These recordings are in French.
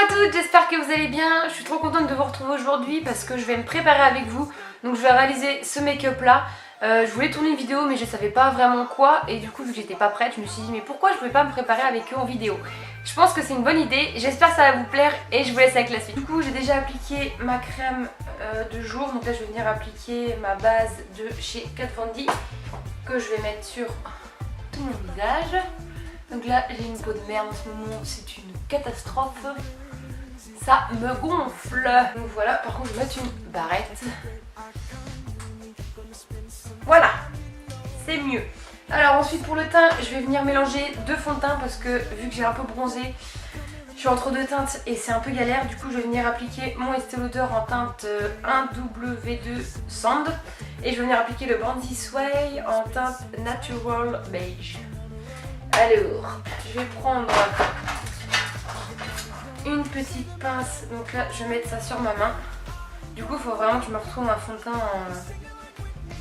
à toutes, j'espère que vous allez bien. Je suis trop contente de vous retrouver aujourd'hui parce que je vais me préparer avec vous. Donc je vais réaliser ce make-up là. Je voulais tourner une vidéo mais je savais pas vraiment quoi. Et du coup vu que j'étais pas prête, je me suis dit mais pourquoi je pouvais pas me préparer avec eux en vidéo. Je pense que c'est une bonne idée, j'espère que ça va vous plaire et je vous laisse avec la suite. Du coup j'ai déjà appliqué ma crème de jour. Donc là je vais venir appliquer ma base de chez Kat Von D que je vais mettre sur tout mon visage. Donc là j'ai une peau de merde en ce moment, c'est une catastrophe. Ça me gonfle. Donc voilà, par contre je vais mettre une barrette. Voilà, c'est mieux. Alors ensuite pour le teint, je vais venir mélanger deux fonds de teint parce que vu que j'ai un peu bronzé, je suis entre deux teintes et c'est un peu galère. Du coup je vais venir appliquer mon Estée Lauder en teinte 1W2 Sand. Et je vais venir appliquer le Brandy Sway en teinte Natural Beige. Alors, je vais prendre une petite pince, donc là je vais mettre ça sur ma main. Du coup il faut vraiment que je me retrouve un fond de teint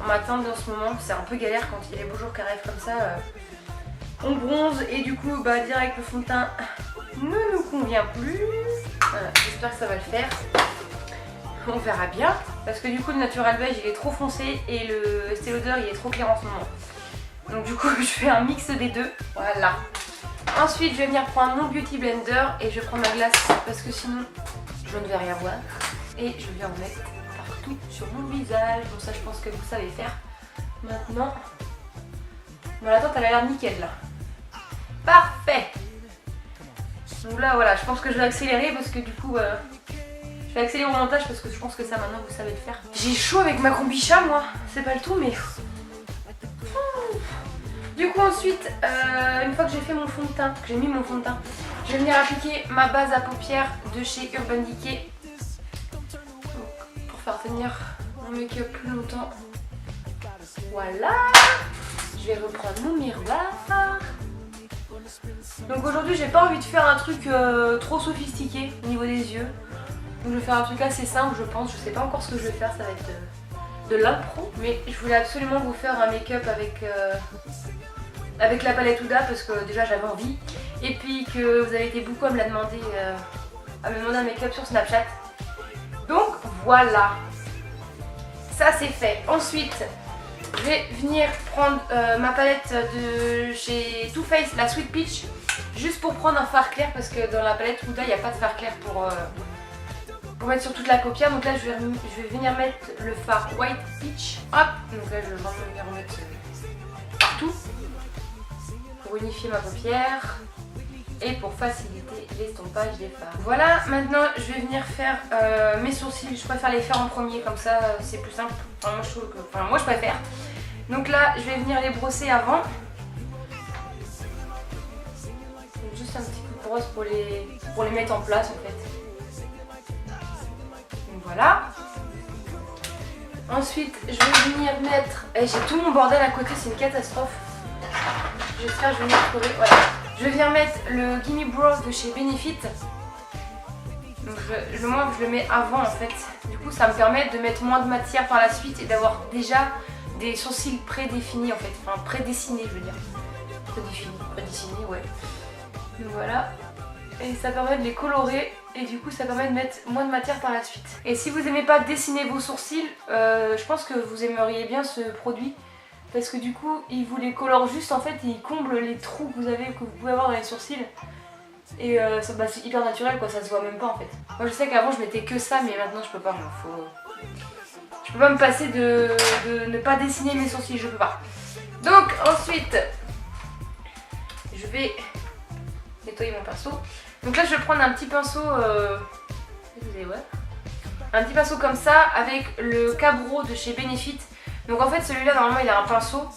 en ma teinte en ce moment. C'est un peu galère quand il y a les beaux jours qui arrivent comme ça. On bronze et du coup bah direct le fond de teint ne nous convient plus. Voilà, j'espère que ça va le faire. On verra bien. Parce que du coup le Natural Beige il est trop foncé et le Estée Lauder il est trop clair en ce moment. Donc du coup je fais un mix des deux. Voilà. Ensuite je vais venir prendre mon Beauty Blender et je prends ma glace parce que sinon je ne vais rien voir. Et je vais en mettre partout sur mon visage. Bon ça je pense que vous savez faire. Maintenant, bon la teinte elle a l'air nickel là. Parfait. Donc là voilà, je pense que je vais accélérer parce que du coup je vais accélérer mon montage parce que je pense que ça maintenant vous savez le faire. J'ai chaud avec ma kombucha moi, c'est pas le tout mais... Du coup ensuite, une fois que j'ai fait mon fond de teint, que j'ai mis mon fond de teint, je vais venir appliquer ma base à paupières de chez Urban Decay. Donc, pour faire tenir mon make-up plus longtemps. Voilà. Je vais reprendre mon miroir. Donc aujourd'hui j'ai pas envie de faire un truc trop sophistiqué au niveau des yeux. Donc je vais faire un truc assez simple je pense. Je sais pas encore ce que je vais faire, ça va être de l'impro. Mais je voulais absolument vous faire un make-up avec la palette Huda parce que déjà j'avais envie. Et puis que vous avez été beaucoup à me la demander, à me demander un make-up sur Snapchat. Donc voilà. Ça c'est fait. Ensuite, je vais venir prendre ma palette de chez Too Faced, la Sweet Peach. Juste pour prendre un fard clair parce que dans la palette Huda il n'y a pas de fard clair pour mettre sur toute la paupière. Donc là je vais venir mettre le fard White Peach. Hop. Donc là je vais vraiment venir remettre partout. Pour unifier ma paupière et pour faciliter l'estompage des fards. Voilà, maintenant je vais venir faire mes sourcils. Je préfère les faire en premier, comme ça c'est plus simple. Enfin, moi je préfère. Donc là je vais venir les brosser avant. Donc, juste un petit coup de brosse pour les mettre en place en fait. Donc voilà. Ensuite je vais venir mettre... Et j'ai tout mon bordel à côté, c'est une catastrophe. J'espère que je vais venir trouver. Voilà. Je vais venir mettre le Gimme Brows de chez Benefit. Donc moi je le mets avant en fait. Du coup ça me permet de mettre moins de matière par la suite et d'avoir déjà des sourcils prédéfinis en fait. Enfin prédessinés je veux dire. Prédessinés ouais. Donc voilà. Et ça permet de les colorer et du coup ça permet de mettre moins de matière par la suite. Et si vous n'aimez pas dessiner vos sourcils, je pense que vous aimeriez bien ce produit. Parce que du coup, il vous les colore juste en fait et il comble les trous que vous pouvez avoir dans les sourcils. Et c'est hyper naturel quoi, ça se voit même pas en fait. Moi je sais qu'avant je mettais que ça mais maintenant je peux pas. Je peux pas me passer de ne pas dessiner mes sourcils, je peux pas. Donc ensuite, je vais nettoyer mon pinceau. Donc là je vais prendre un petit pinceau, un petit pinceau comme ça avec le Cabro de chez Benefit. Donc en fait celui-là normalement il a un pinceau,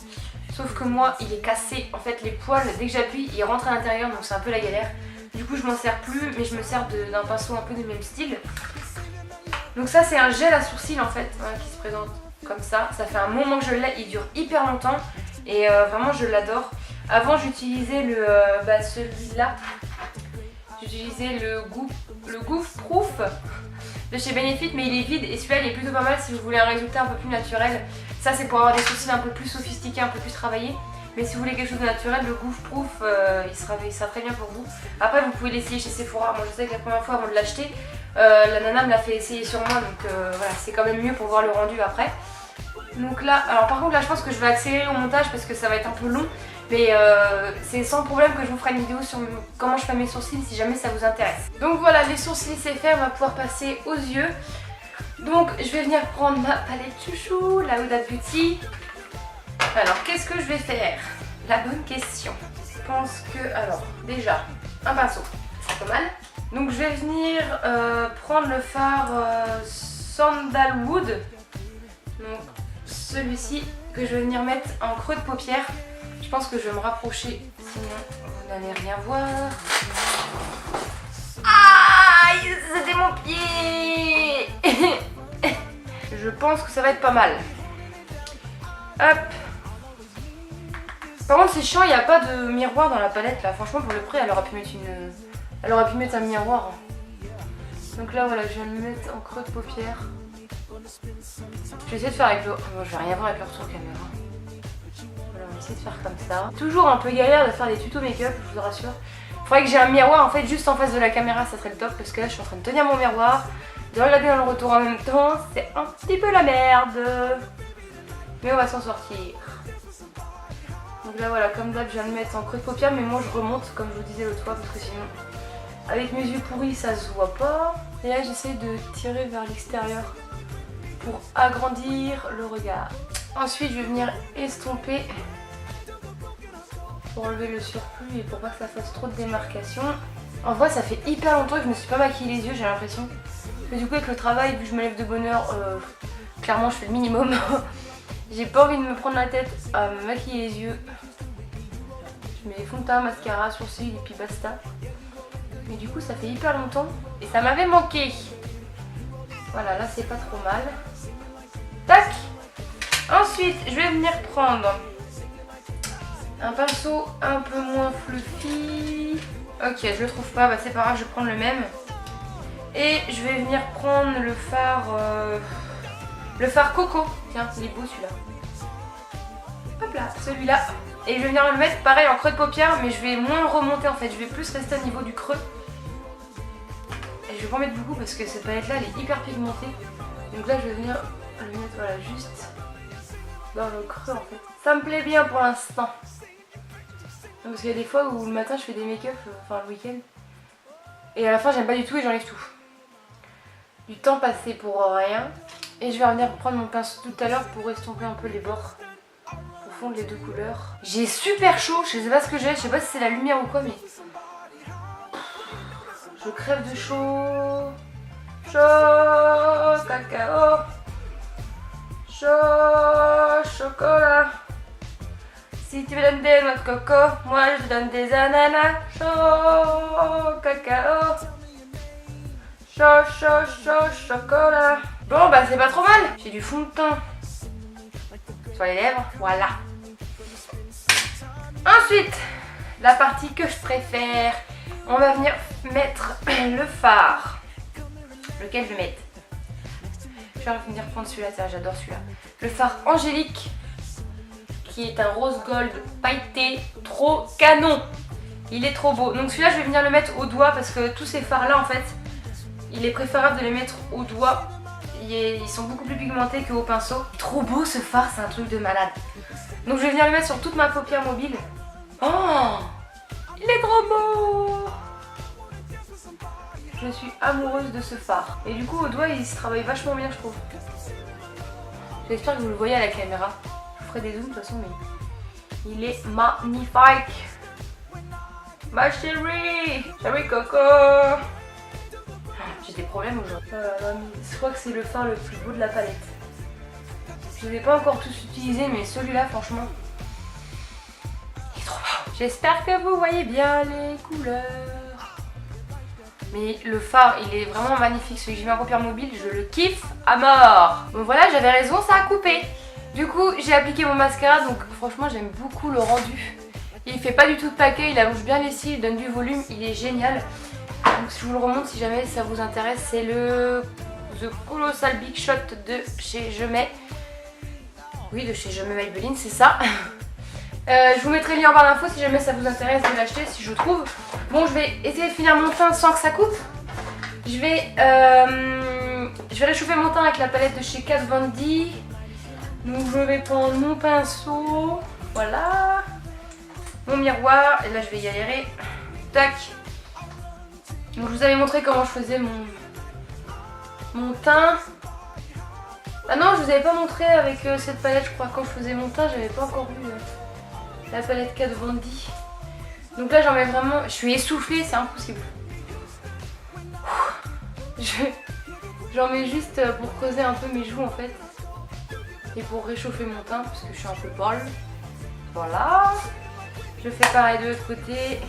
sauf que moi il est cassé. En fait les poils dès que j'appuie ils rentrent à l'intérieur donc c'est un peu la galère. Du coup je m'en sers plus mais je me sers d'un pinceau un peu du même style. Donc ça c'est un gel à sourcils en fait hein, qui se présente comme ça. Ça fait un moment que je l'ai, il dure hyper longtemps et vraiment je l'adore. Avant j'utilisais celui-là. J'utilisais le Goof Proof de chez Benefit mais il est vide et celui-là il est plutôt pas mal si vous voulez un résultat un peu plus naturel. Ça c'est pour avoir des sourcils un peu plus sophistiqués, un peu plus travaillés. Mais si vous voulez quelque chose de naturel, le Goof Proof, il sera très bien pour vous. Après, vous pouvez l'essayer chez Sephora. Moi, je sais que la première fois avant de l'acheter, la nana me l'a fait essayer sur moi. Donc voilà, c'est quand même mieux pour voir le rendu après. Donc là, alors par contre, là, je pense que je vais accélérer au montage parce que ça va être un peu long. Mais c'est sans problème que je vous ferai une vidéo sur comment je fais mes sourcils si jamais ça vous intéresse. Donc voilà, les sourcils c'est fait, on va pouvoir passer aux yeux. Donc je vais venir prendre ma palette chouchou, la Huda Beauty. Alors qu'est-ce que je vais faire? La bonne question. Je pense que, alors déjà, un pinceau, c'est pas mal. Donc je vais venir prendre le fard Sandalwood. Donc celui-ci que je vais venir mettre en creux de paupière. Je pense que je vais me rapprocher, sinon vous n'allez rien voir. Aïe, c'était mon pied. Je pense que ça va être pas mal. Hop. Par contre c'est chiant, il n'y a pas de miroir dans la palette là. Franchement pour le prix elle aurait pu mettre un miroir. Donc là voilà, je viens de le mettre en creux de paupière. Je vais essayer de faire avec le... Bon, je vais rien voir avec le retour caméra. Voilà, on va essayer de faire comme ça. Toujours un peu galère de faire des tutos make-up, je vous rassure. Il faudrait que j'ai un miroir en fait juste en face de la caméra, ça serait le top. Parce que là je suis en train de tenir mon miroir, de regarder dans le retour en même temps. C'est un petit peu la merde. Mais on va s'en sortir. Donc là voilà, comme d'hab je viens de le mettre en creux de paupière. Mais moi je remonte comme je vous disais l'autre fois. Parce que sinon avec mes yeux pourris ça se voit pas. Et là j'essaie de tirer vers l'extérieur pour agrandir le regard. Ensuite je vais venir estomper pour enlever le surplus et pour pas que ça fasse trop de démarcation. En vrai ça fait hyper longtemps que je me suis pas maquillé les yeux, j'ai l'impression. Mais du coup avec le travail, vu que je me lève de bonne heure, clairement je fais le minimum. J'ai pas envie de me prendre la tête à me maquiller les yeux. Je mets fond de teint, mascara, sourcils et puis basta. Mais du coup ça fait hyper longtemps et ça m'avait manqué. Voilà, là c'est pas trop mal. Tac. Ensuite je vais venir prendre un pinceau un peu moins fluffy. Ok, je le trouve pas, bah c'est pas grave, je vais prendre le même. Et je vais venir prendre le fard Coco. Tiens, il est beau celui-là. Hop là, celui-là. Et je vais venir le mettre pareil en creux de paupière, mais je vais moins remonter en fait. Je vais plus rester au niveau du creux. Et je vais pas en mettre beaucoup parce que cette palette là elle est hyper pigmentée. Donc là je vais venir le mettre voilà, juste dans le creux en fait. Ça me plaît bien pour l'instant. Parce qu'il y a des fois où le matin je fais des make-up, enfin le week-end. Et à la fin j'aime pas du tout et j'enlève tout. Du temps passé pour rien. Et je vais revenir prendre mon pinceau tout à l'heure pour estomper un peu les bords. Pour fondre les deux couleurs. J'ai super chaud, je sais pas ce que j'ai, je sais pas si c'est la lumière ou quoi mais... Je crève de chaud. Chaud, cacao. Chaud, chocolat. Si tu me donnes des noix de coco, moi je te donne des ananas. Chaud, cacao. Chaud, chaud, chaud, chocolat. Bon bah c'est pas trop mal. J'ai du fond de teint sur les lèvres, voilà. Ensuite, la partie que je préfère. On va venir mettre le fard. Lequel je vais mettre? Je vais venir prendre celui-là, j'adore celui-là. Le fard Angélique, qui est un rose gold pailleté, trop canon. Il est trop beau. Donc celui-là, je vais venir le mettre au doigt parce que tous ces fards-là, en fait, il est préférable de les mettre au doigt. Ils sont beaucoup plus pigmentés qu'au pinceau. Trop beau ce fard, c'est un truc de malade. Donc je vais venir le mettre sur toute ma paupière mobile. Oh! Il est trop beau! Je suis amoureuse de ce fard. Et du coup au doigt il se travaille vachement bien je trouve. J'espère que vous le voyez à la caméra. Je vous ferai des zooms de toute façon mais il est magnifique. Ma chérie! Chérie Coco! J'ai des problèmes aujourd'hui. Je crois que c'est le fard le plus beau de la palette. Je ne l'ai pas encore tous utilisé mais celui-là franchement il est trop beau. J'espère que vous voyez bien les couleurs. Mais le fard il est vraiment magnifique, celui que j'ai mis en paupière mobile, je le kiffe à mort. Bon voilà, j'avais raison, ça a coupé. Du coup j'ai appliqué mon mascara, donc franchement j'aime beaucoup le rendu. Il fait pas du tout de paquet, il allonge bien les cils, il donne du volume, il est génial. Donc je vous le remonte si jamais ça vous intéresse, c'est le The Colossal Big Shot de chez Je Mets. Oui, de chez Je Mets Maybelline, c'est ça. Je vous mettrai le lien en barre d'infos si jamais ça vous intéresse de l'acheter, si je trouve. Bon, je vais essayer de finir mon teint sans que ça coupe. Je vais réchauffer mon teint avec la palette de chez Kat Von D. Donc je vais prendre mon pinceau, voilà, mon miroir, et là je vais y aller. Tac. Donc je vous avais montré comment je faisais mon teint. Ah non, je vous avais pas montré avec cette palette, je crois, quand je faisais mon teint, j'avais pas encore vu la palette Kat Von D. Donc là j'en mets vraiment, je suis essoufflée, c'est impossible. J'en mets juste pour creuser un peu mes joues en fait. Et pour réchauffer mon teint parce que je suis un peu pâle. Voilà. Je fais pareil de l'autre côté.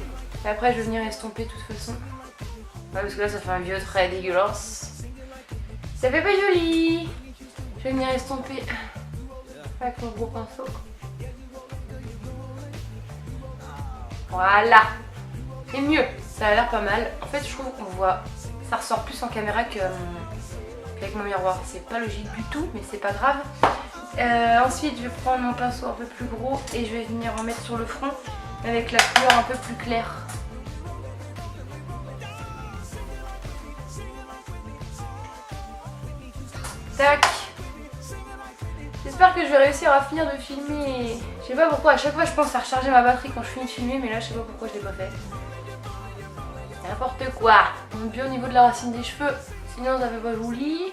Et après je vais venir estomper de toute façon. Ouais, parce que là ça fait un vieux trait dégueulasse. Ça fait pas joli. Je vais venir estomper avec mon gros pinceau. Voilà. C'est mieux. Ça a l'air pas mal. En fait je trouve qu'on voit. Ça ressort plus en caméra qu'avec mon miroir. C'est pas logique du tout, mais c'est pas grave. Ensuite, je vais prendre mon pinceau un peu plus gros et je vais venir en mettre sur le front avec la couleur un peu plus claire. Tac. J'espère que je vais réussir à finir de filmer. Je sais pas pourquoi, à chaque fois je pense à recharger ma batterie quand je finis de filmer, mais là je sais pas pourquoi je l'ai pas fait. N'importe quoi. On est bien au niveau de la racine des cheveux, sinon ça fait pas joli.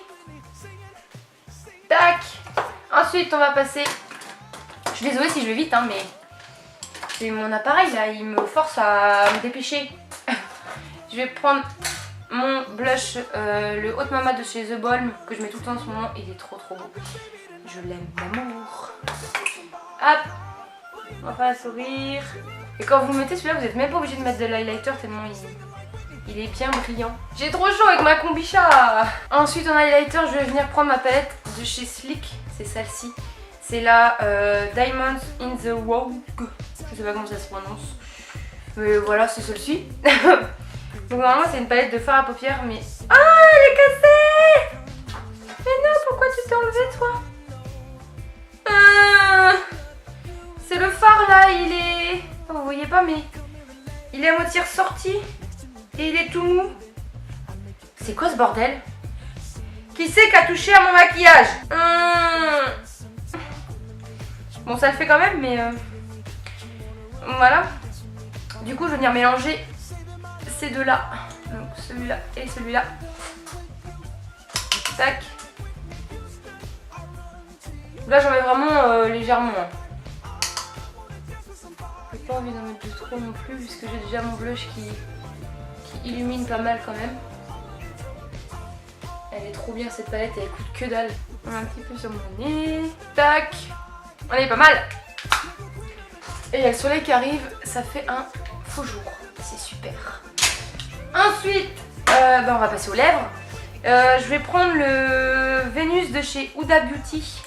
Tac. Ensuite on va passer, je suis désolée si je vais vite hein, mais c'est mon appareil là, il me force à me dépêcher. Je vais prendre mon blush, le Haute Mama de chez The Balm, que je mets tout le temps en ce moment, il est trop beau. Je l'aime d'amour. Hop, on va faire un sourire. Et quand vous mettez celui-là, vous n'êtes même pas obligé de mettre de l'highlighter tellement il est bien brillant. J'ai trop chaud avec ma kombucha. Ensuite en highlighter, je vais venir prendre ma palette de chez Sleek. C'est celle-ci. C'est la Diamonds in the Vogue. Je sais pas comment ça se prononce. Mais voilà, c'est celle-ci. Donc normalement c'est une palette de fard à paupières, mais... Ah, elle est cassée! Mais non, pourquoi tu t'es enlevé toi? C'est le fard là, il est... Oh, vous voyez pas, mais... Il est à moitié ressorti. Et il est tout mou. C'est quoi ce bordel? Qui c'est qui a touché à mon maquillage? Bon, ça le fait quand même, mais... Voilà. Du coup, je vais venir mélanger ces deux-là. Donc celui-là et celui-là. Tac. Là, j'en mets vraiment légèrement. J'ai pas envie d'en mettre de trop non plus, puisque j'ai déjà mon blush qui illumine pas mal quand même. Elle est trop bien cette palette, elle coûte que dalle. On a un petit peu sur mon nez. Tac. On est pas mal. Et il y a le soleil qui arrive, ça fait un faux jour. C'est super. Ensuite, on va passer aux lèvres. Je vais prendre le Vénus de chez Huda Beauty.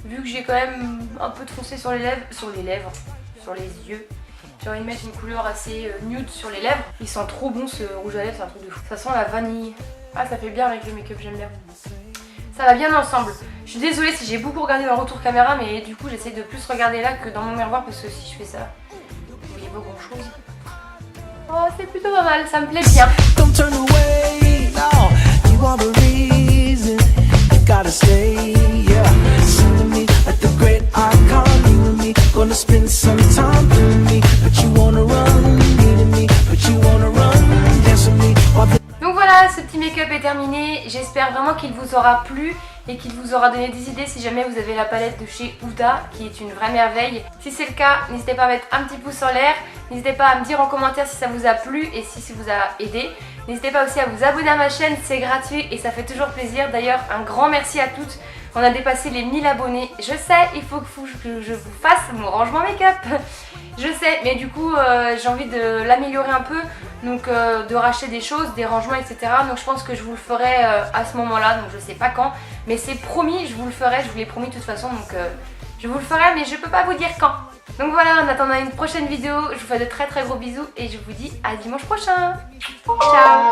Vu que j'ai quand même un peu de foncé sur les lèvres, sur les yeux. J'ai envie de mettre une couleur assez nude sur les lèvres. Il sent trop bon ce rouge à lèvres, c'est un truc de fou. Ça sent la vanille. Ah, ça fait bien avec le make-up, j'aime bien. Ça va bien ensemble. Je suis désolée si j'ai beaucoup regardé dans le retour caméra, mais du coup j'essaie de plus regarder là que dans mon miroir parce que si je fais ça, vous voyez pas grand chose. Oh, c'est plutôt pas mal, ça me plaît bien. Donc voilà, ce petit make-up est terminé. J'espère vraiment qu'il vous aura plu et qu'il vous aura donné des idées si jamais vous avez la palette de chez Huda qui est une vraie merveille. Si c'est le cas, n'hésitez pas à mettre un petit pouce en l'air. N'hésitez pas à me dire en commentaire si ça vous a plu et si ça vous a aidé. N'hésitez pas aussi à vous abonner à ma chaîne, c'est gratuit et ça fait toujours plaisir. D'ailleurs, un grand merci à toutes. On a dépassé les 1000 abonnés. Je sais, il faut que je vous fasse mon rangement make-up. Je sais, mais du coup, j'ai envie de l'améliorer un peu. Donc, de racheter des choses, des rangements, etc. Donc, je pense que je vous le ferai à ce moment-là. Donc, je sais pas quand. Mais c'est promis, je vous le ferai. Je vous l'ai promis de toute façon. Donc, je vous le ferai, mais je peux pas vous dire quand. Donc voilà, en attendant une prochaine vidéo, je vous fais de très gros bisous. Et je vous dis à dimanche prochain. Ciao.